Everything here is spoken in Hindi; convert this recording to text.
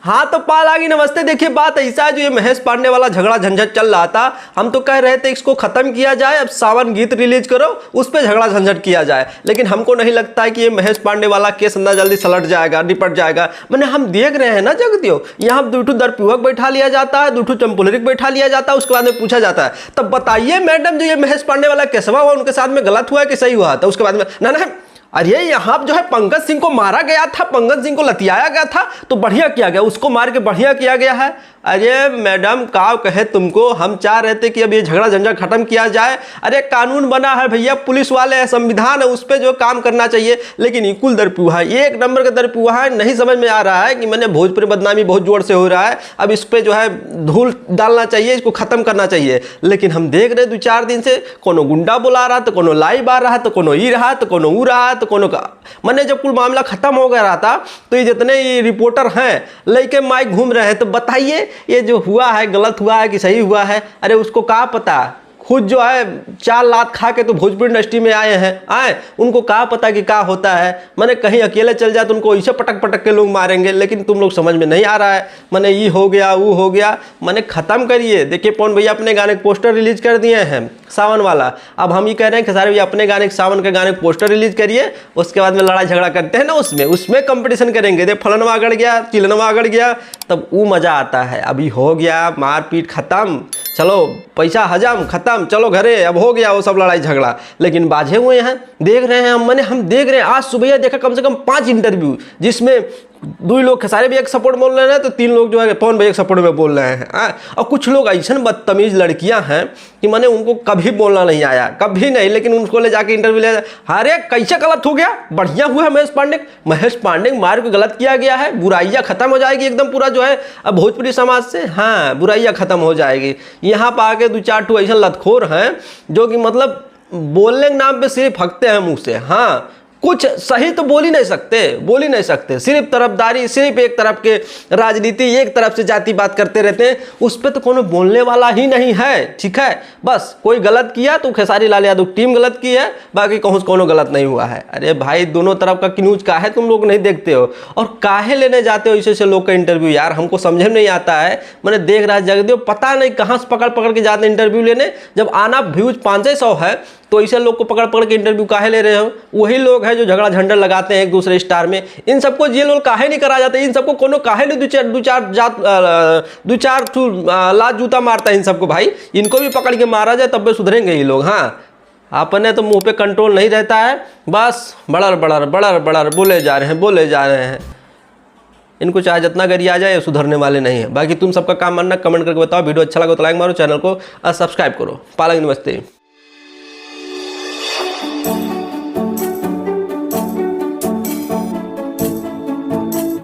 हाँ तो पाल आगे नमस्ते। देखिए बात ऐसा है, जो ये महेश पांडे वाला झगड़ा झंझट चल रहा था, हम तो कह रहे थे इसको खत्म किया जाए, अब सावन गीत रिलीज करो, उस पर झगड़ा झंझट किया जाए। लेकिन हमको नहीं लगता है कि ये महेश पांडे वाला केस अंदर जल्दी सलट जाएगा, निपट जाएगा। मैंने हम देख रहे हैं ना जगदियो, यहाँ दूठू दरपुहक बैठा लिया जाता है, दूठू चंपुलरिक बैठा लिया जाता है, उसके बाद में पूछा जाता है तब बताइए मैडम जो ये महेश पांडे वाला केसवा हुआ उनके साथ में गलत हुआ है कि सही हुआ था। उसके बाद में ना अरे यहाँ जो है पंकज सिंह को मारा गया था, पंकज सिंह को लतियाया गया था, तो बढ़िया किया गया, उसको मार के बढ़िया किया गया है। अरे मैडम का कहे तुमको, हम चाह रहे थे कि अब ये झगड़ा झंझट खत्म किया जाए। अरे कानून बना है भैया, पुलिस वाले है, संविधान है, उस पर जो काम करना चाहिए। लेकिन इकुल दरपुहा है, एक नंबर का दरपुहा है। नहीं समझ में आ रहा है कि मैंने भोजपुरी बदनामी बहुत जोर से हो रहा है, अब इस पर जो है धूल डालना चाहिए, इसको खत्म करना चाहिए। लेकिन हम देख रहे 2-4 दिन से कोनो गुंडा बुला रहा, तो कोनो लाइव आ रहा, तो कोनो ई रहा, तो कोनो ऊ रहा, तो कोनो का। मैंने जब कुल मामला खत्म हो गया था तो ये जितने रिपोर्टर हैं लेके माइक घूम रहे हैं, तो बताइए ये जो हुआ है गलत हुआ है कि सही हुआ है। अरे उसको क्या पता, खुद जो है 4 लात खा के तो भोजपुरी इंडस्ट्री में आए हैं, उनको क्या पता कि क्या होता है। मैंने कहीं अकेले चल जाए तो उनको ऐसे पटक पटक के लोग मारेंगे, लेकिन तुम लोग समझ में नहीं आ रहा है। मैंने ये हो गया वो हो गया, मैंने ख़त्म करिए। देखिए पवन भैया अपने गाने के पोस्टर रिलीज कर दिए हैं सावन वाला, अब हम ये कह रहे हैं कि सारे भैया अपने गाने सावन के गाने के पोस्टर रिलीज करिए, उसके बाद में लड़ाई झगड़ा करते हैं ना, उसमें कंपटीशन करेंगे। देख फलनवा अगड़ गया, चिलनवा अगड़ गया, तब वो मज़ा आता है। अभी हो गया मारपीट खत्म, चलो पैसा हजम खत्म, चलो घरे, अब हो गया वो सब लड़ाई झगड़ा। लेकिन बाझे हुए हैं, देख रहे हैं हम देख रहे हैं। आज सुबह देखा कम से कम 5 इंटरव्यू, जिसमें 2 लोग खेसारी भैया के सपोर्ट बोल रहे हैं, तो 3 लोग जो है पवन भैया के सपोर्ट में बोल रहे हैं। और कुछ लोग ऐसे बदतमीज लड़कियां हैं कि मैंने उनको कभी बोलना नहीं आया, कभी नहीं, लेकिन उनको ले जाके इंटरव्यू ले। अरे कैसे गलत हो गया, बढ़िया हुआ है महेश पांडे मार को गलत किया गया है, बुराइयाँ खत्म हो जाएगी एकदम पूरा जो है अब भोजपुरी समाज से। हाँ बुराइयाँ खत्म हो जाएगी। यहाँ पर आके 2-4 ठो ऐसे लतखोर हैं जो कि मतलब बोलने के नाम पे सिर्फ हकते हैं मुँह से। हाँ कुछ सही तो बोल ही नहीं सकते, सिर्फ तरफदारी, सिर्फ एक तरफ के राजनीति, एक तरफ से जाति बात करते रहते हैं। उस पर तो कोनो बोलने वाला ही नहीं है, ठीक है। बस कोई गलत किया तो खेसारी लाल यादव टीम गलत की है, बाकी कहूँ कोनो गलत नहीं हुआ है। अरे भाई दोनों तरफ का न्यूज काहे तुम लोग नहीं देखते हो, और काहे लेने जाते हो ऐसे लोग का इंटरव्यू। यार हमको समझ में नहीं आता है। मैंने देख रहा जगदेव पता नहीं कहाँ से पकड़ के जाते इंटरव्यू लेने, जब आना व्यूज 500 है तो ऐसे लोग को पकड़ के इंटरव्यू काहे ले रहे हो। वही लोग हैं जो झगड़ा झंडा लगाते हैं एक दूसरे स्टार में। इन सबको ये लोग काहे नहीं करा जाते, इन सबको कोनो काहे नहीं 2-4 लात जूता मारता है इन सबको। भाई इनको भी पकड़ के मारा जाए तब भी सुधरेंगे ये लोग। हाँ अपने तो मुंह पे कंट्रोल नहीं रहता है, बस बड़र बोले जा रहे हैं। इनको चाहे जितना गरी आ जाए सुधरने वाले नहीं है। बाकी तुम सबका काम मानना, कमेंट करके बताओ। वीडियो अच्छा लगा तो लाइक मारो, चैनल को सब्सक्राइब करो। पालक नमस्ते।